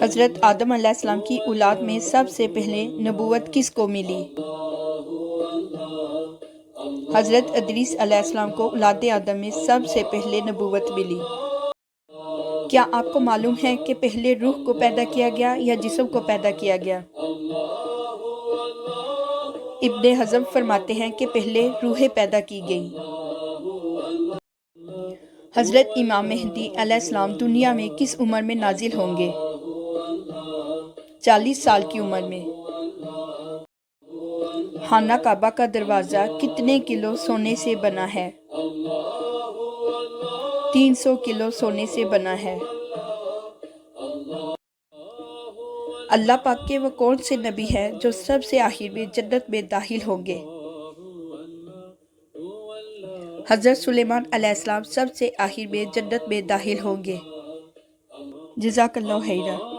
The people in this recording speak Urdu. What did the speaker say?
حضرت آدم علیہ السلام کی اولاد میں سب سے پہلے نبوت کس کو ملی؟ حضرت ادریس علیہ السلام کو اولاد آدم میں سب سے پہلے نبوت ملی۔ کیا آپ کو معلوم ہے کہ پہلے روح کو پیدا کیا گیا یا جسم کو پیدا کیا گیا؟ ابن حزم فرماتے ہیں کہ پہلے روحیں پیدا کی گئیں۔ حضرت امام مہدی علیہ السلام دنیا میں کس عمر میں نازل ہوں گے؟ 40 سال کی عمر میں۔ خانہ کعبہ کا دروازہ کتنے کلو سونے سے بنا ہے؟ 300 کلو سونے سے بنا ہے۔ اللہ پاک کے وہ کون سے نبی ہیں جو سب سے آخر میں جنت میں داخل ہوں گے؟ حضرت سلیمان علیہ السلام سب سے آخر میں جنت میں داخل ہوں گے۔ جزاک اللہ خیرہ۔